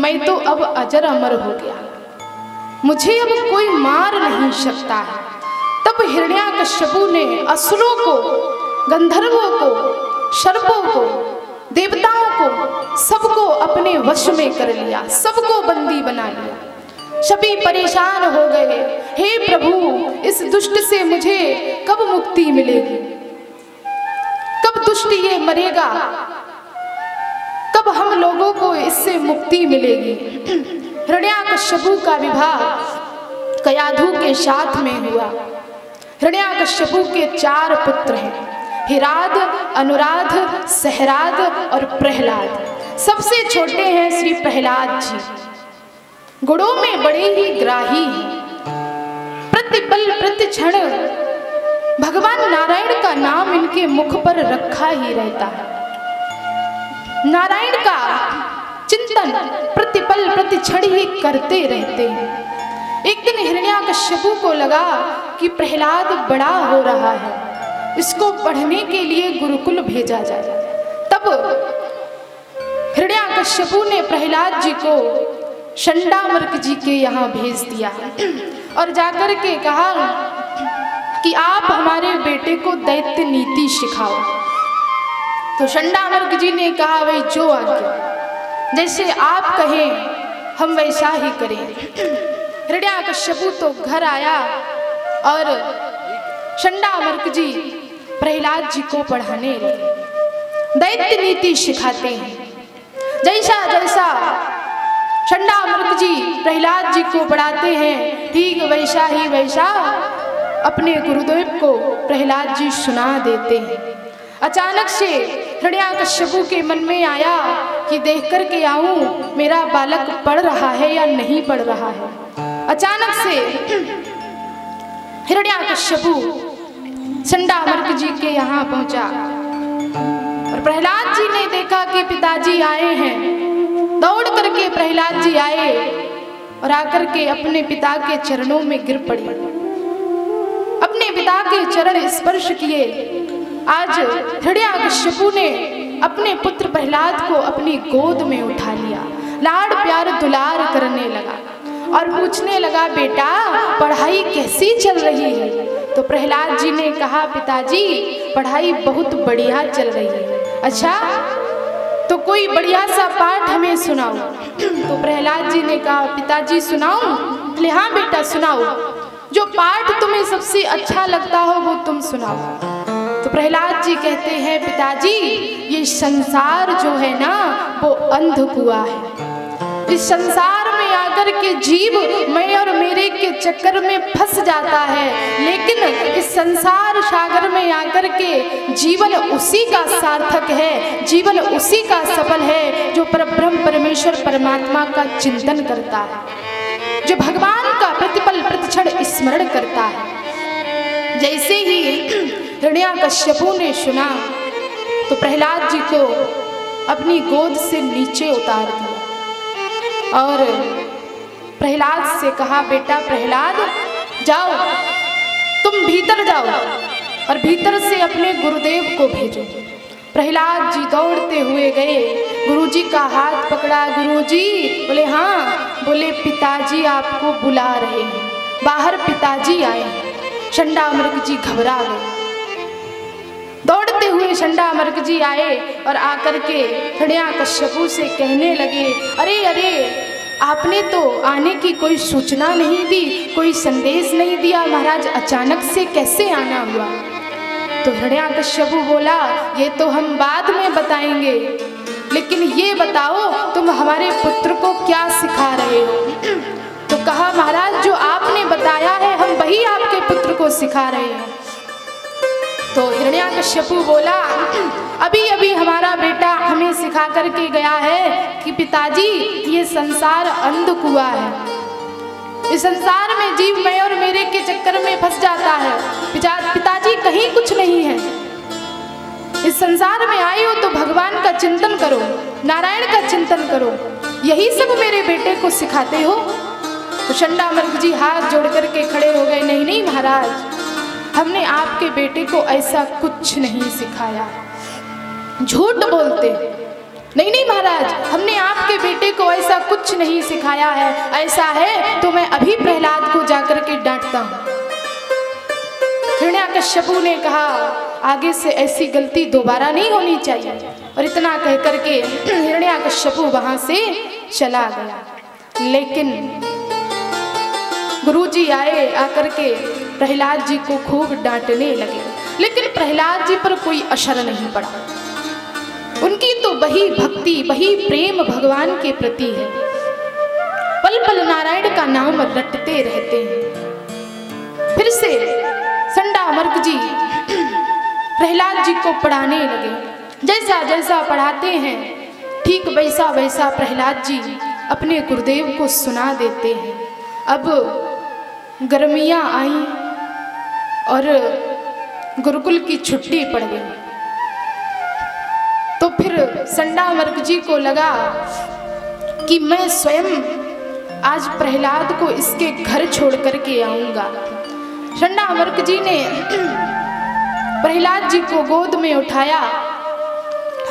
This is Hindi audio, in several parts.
मैं तो अब अजर अमर हो गया, मुझे अब कोई मार नहीं सकता है। तब हिरण्याकश्यपु ने असुरों को, गंधर्वों को, सर्पों को, देवताओं को, सबको अपने वश में कर लिया, सबको बंदी बना लिया। सभी परेशान हो गए, हे प्रभु इस दुष्ट से मुझे कब मुक्ति मिलेगी, कब दुष्ट ये मरेगा, कब हम लोगों को इससे मुक्ति मिलेगी। हिरण्याकश्यपु का विवाह कयाधु के साथ में हुआ। हिरण्याकश्यपु के 4 पुत्र हैं, हिराद, अनुराध, सहराद और प्रहलाद। सबसे छोटे हैं श्री प्रहलाद जी, गुणों में बड़े ही ग्राही हैं। प्रतिपल प्रतिक्षण भगवान नारायण का नाम इनके मुख पर रखा ही रहता है। नारायण का चिंतन प्रतिपल प्रतिक्षण ही करते रहते हैं। एक दिन हिरण्याकश्यपु को लगा कि प्रहलाद बड़ा हो रहा है, इसको पढ़ने के लिए गुरुकुल भेजा जाए। तब हिरण्याकश्यपु ने प्रहलाद जी को चंडामर्क जी के यहाँ भेज दिया और जाकर के कहा कि आप हमारे बेटे को दैत्य नीति सिखाओ। तो चंडामर्क जी ने कहा, भाई जो आज्ञा, जैसे आप कहें हम वैसा ही करें। हिरण्याकश्यपु तो घर आया और चंडामर्क जी प्रहलाद जी को पढ़ाने लगे, दैत्य नीति सिखाते हैं। जैसा जैसा चंडामर्क जी प्रहलाद जी को पढ़ाते हैं, ठीक वैसा ही वैसा अपने गुरुदेव को प्रहलाद जी सुना देते हैं। अचानक से हिरण्याकश्यपु के मन में आया कि देख कर के आऊं मेरा बालक पढ़ रहा है या नहीं पढ़ रहा है। अचानक से हिरण्याकश्यपु चंडामर्क जी के यहाँ पहुंचा और प्रहलाद जी ने देखा कि पिताजी आए हैं। दौड़ करके प्रहलाद जी आए और आकर के अपने पिता के चरणों में गिर पड़े, अपने पिता के चरण स्पर्श किए। आज हिरण्याकश्यपु ने अपने पुत्र प्रहलाद को अपनी गोद में उठा लिया, लाड प्यार दुलार करने लगा और पूछने लगा, बेटा पढ़ाई कैसी चल रही है? तो प्रहलाद जी ने कहा, पिताजी पढ़ाई बहुत बढ़िया चल रही है। अच्छा तो कोई बढ़िया सा पाठ हमें सुनाओ। तो प्रहलाद जी ने कहा, पिताजी सुनाऊं? बोले हाँ बेटा सुनाओ, जो पाठ तुम्हें सबसे अच्छा लगता हो वो तुम सुनाओ। तो प्रहलाद जी कहते हैं, पिताजी ये संसार जो है ना वो अंध कुआं है। इस संसार में आकर के जीव मैं और मेरे के चक्कर में फंस जाता है, लेकिन इस संसार सागर में आकर के जीवन उसी का सार्थक है, जीवन उसी का सफल है जो परब्रह्म परमेश्वर परमात्मा का चिंतन करता है, जो भगवान का प्रतिपल प्रतिक्षण स्मरण करता है। जैसे ही हिरण्याकश्यपु ने सुना तो प्रहलाद जी को अपनी गोद से नीचे उतार दिया और प्रहलाद से कहा, बेटा प्रहलाद जाओ, तुम भीतर जाओ और भीतर से अपने गुरुदेव को भेजो। प्रहलाद जी दौड़ते हुए गए, गुरुजी का हाथ पकड़ा। गुरुजी बोले हाँ। बोले पिताजी आपको बुला रहे हैं, बाहर पिताजी आए हैं। चंडामर्क जी घबरा गए। दौड़ते हुए चंडामर्क जी आए और आकर के हिरण्याकश्यपु से कहने लगे, अरे अरे आपने तो आने की कोई सूचना नहीं दी, कोई संदेश नहीं दिया महाराज, अचानक से कैसे आना हुआ? तो हिरण्याकश्यपु बोला, ये तो हम बाद में बताएंगे, लेकिन ये बताओ तुम हमारे पुत्र को क्या सिखा रहे हो? तो कहा, महाराज जो आपने बताया है हम वही आपके पुत्र को सिखा रहे हैं। तो हिरण्याकश्यपु बोला, अभी अभी हमारा बेटा हमें सिखा करके गया है कि पिताजी ये संसार अंध कुआं है, इस संसार में जीव मैं और मेरे के चक्कर में फंस जाता है। पिताजी कहीं कुछ नहीं है, इस संसार में आए हो तो भगवान का चिंतन करो, नारायण का चिंतन करो, यही सब मेरे बेटे को सिखाते हो। तो चंडामर्क जी हाथ जोड़ करके खड़े हो गए, नहीं नहीं महाराज, हमने आपके बेटे को ऐसा कुछ नहीं सिखाया, झूठ बोलते। नहीं नहीं महाराज, हमने आपके बेटे को ऐसा कुछ नहीं सिखाया है, ऐसा है तो मैं अभी प्रहलाद को जाकर के डांटता हूँ। हिरण्याकश्यपु ने कहा आगे से ऐसी गलती दोबारा नहीं होनी चाहिए, और इतना कह करके हिरण्याकश्यपु वहां से चला गया। लेकिन गुरुजी आए, आकर के प्रहलाद जी को खूब डांटने लगे, लेकिन प्रहलाद जी पर कोई असर नहीं पड़ा। उनकी तो वही भक्ति, वही प्रेम भगवान के प्रति है, पल पल नारायण का नाम रटते रहते हैं। फिर से संडामर्क जी प्रहलाद जी को पढ़ाने लगे। जैसा जैसा पढ़ाते हैं ठीक वैसा वैसा प्रहलाद जी अपने गुरुदेव को सुना देते हैं। अब गर्मियाँ आई और गुरुकुल की छुट्टी पड़ गई, तो फिर संडामर्क जी को लगा कि मैं स्वयं आज प्रहलाद को इसके घर छोड़ करके आऊँगा। संडामर्क जी ने प्रहलाद जी को गोद में उठाया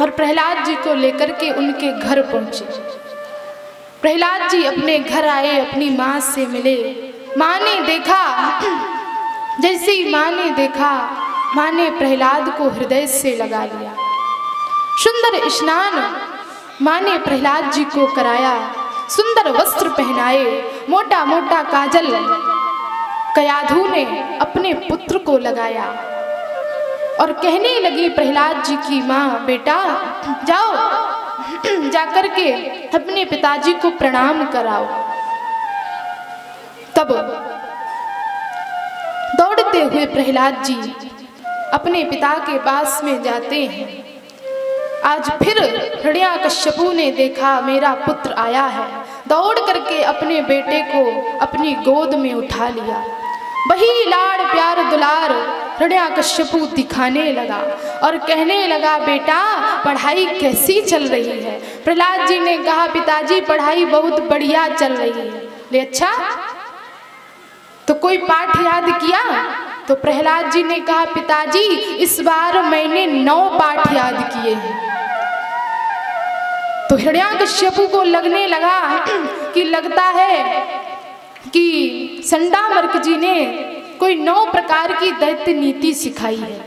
और प्रहलाद जी को लेकर के उनके घर पहुँचे। प्रहलाद जी अपने घर आए, अपनी माँ से मिले। माँ ने देखा, जैसे ही माँ ने देखा, माँ ने प्रहलाद को हृदय से लगा लिया। सुंदर स्नान माँ ने प्रहलाद जी को कराया, सुंदर वस्त्र पहनाए, मोटा मोटा काजल कयाधु ने अपने पुत्र को लगाया और कहने लगी प्रहलाद जी की माँ, बेटा जाओ जाकर के अपने पिताजी को प्रणाम कराओ। तब दौड़ते हुए प्रहलाद जी अपने पिता के पास में जाते हैं। आज फिर हिरण्याकश्यपु ने देखा मेरा पुत्र आया है, दौड़ करके अपने बेटे को अपनी गोद में उठा लिया। वही लाड़ प्यार दुलार हिरण्याकश्यपु दिखाने लगा और कहने लगा, बेटा पढ़ाई कैसी चल रही है? प्रहलाद जी ने कहा, पिताजी पढ़ाई बहुत बढ़िया चल रही है। ले अच्छा, तो कोई पाठ याद किया? तो प्रहलाद जी ने कहा, पिताजी इस बार मैंने 9 पाठ याद किए हैं। तो हिरण्याकश्यपु को लगने लगा कि लगता है कि संडामर्क जी ने कोई 9 प्रकार की दैत्य नीति सिखाई है।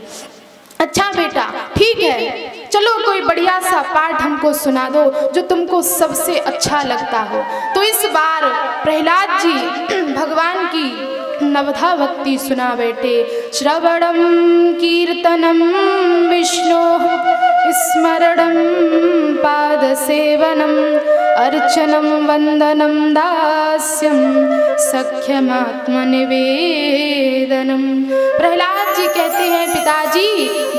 अच्छा बेटा ठीक है, चलो कोई बढ़िया सा पाठ हमको सुना दो जो तुमको सबसे अच्छा लगता हो। तो इस बार प्रहलाद जी भगवान की नवधा भक्ति सुना बैठे। श्रवणम कीर्तनम विष्णु स्मरणम पाद सेवनम अर्चनम वंदनम दास्यम सख्यमात्मनिवेदनम। प्रहलाद जी कहते हैं, पिताजी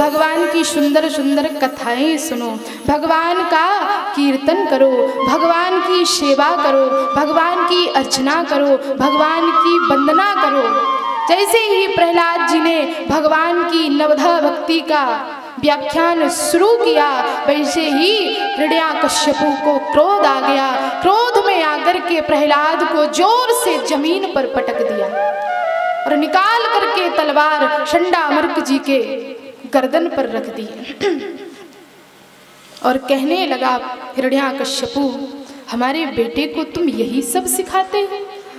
भगवान की सुंदर सुंदर कथाएं सुनो, भगवान का कीर्तन करो, भगवान की सेवा करो, भगवान की अर्चना करो, भगवान की वंदना करो। जैसे ही प्रहलाद जी ने भगवान की नवधा भक्ति का व्याख्यान शुरू किया, वैसे ही हिरण्याकश्यपु को क्रोध आ गया। क्रोध में आकर के प्रहलाद को जोर से जमीन पर पटक दिया और निकाल करके तलवार संडामर्क जी के गर्दन पर रख दी और कहने लगा, हिरण्याकश्यपु हमारे बेटे को तुम यही सब सिखाते हो?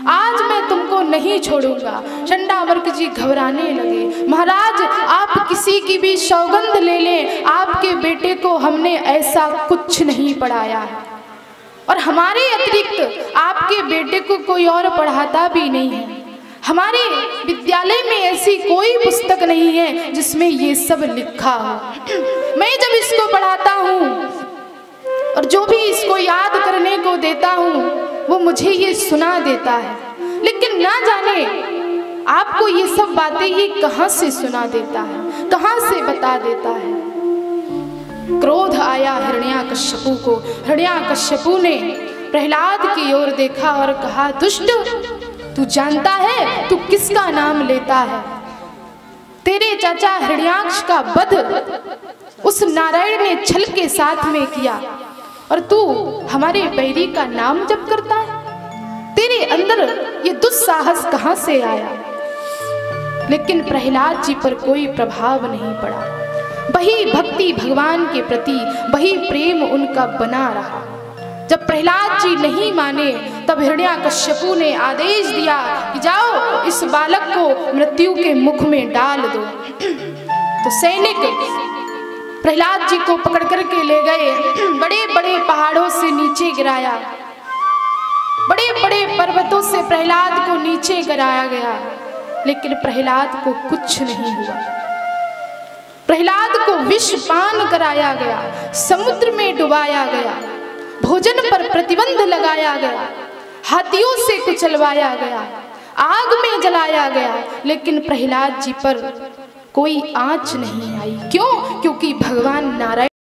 आज मैं तुमको नहीं छोड़ूंगा। संडामर्क जी घबराने लगे। महाराज आप किसी की भी सौगंध ले लें, आपके बेटे को हमने ऐसा कुछ नहीं पढ़ाया है और हमारे अतिरिक्त आपके बेटे को कोई और पढ़ाता भी नहीं है। हमारे विद्यालय में ऐसी कोई पुस्तक नहीं है जिसमें ये सब लिखा हो। मैं जब इसको पढ़ाता हूँ और जो भी इसको याद करने को देता हूँ वो मुझे ये सुना देता है, लेकिन ना जाने आपको ये सब बातें ये कहाँ से सुना देता है, कहाँ से बता देता है। क्रोध आया हिरण्याकश्यपु को। हिरण्याकश्यपु ने प्रहलाद की ओर देखा और कहा, दुष्ट तू जानता है तू किसका नाम लेता है? तेरे चाचा हिरण्याक्ष का वध उस नारायण ने छल के साथ में किया और तू हमारे बैरी का नाम जप करता है? तेरे अंदर ये दुस्साहस कहाँ से आया? लेकिन प्रहलाद जी पर कोई प्रभाव नहीं पड़ा। वही भक्ति भगवान के प्रति, वही प्रेम उनका बना रहा। जब प्रहलाद जी नहीं माने तब हिरण्याकश्यपु ने आदेश दिया कि जाओ इस बालक को मृत्यु के मुख में डाल दो। तो सैनिक प्रहलाद जी को पकड़ करके ले गए, बड़े बड़े पहाड़ों से नीचे गिराया, बड़े बड़े पर्वतों से प्रहलाद को नीचे गिराया गया, लेकिन प्रहलाद को कुछ नहीं हुआ। प्रहलाद को विष पान कराया गया, समुद्र में डुबाया गया, भोजन पर प्रतिबंध लगाया गया, हाथियों से कुचलवाया गया, आग में जलाया गया, लेकिन प्रहलाद जी पर कोई आंच नहीं आई। क्यों? क्योंकि भगवान नारायण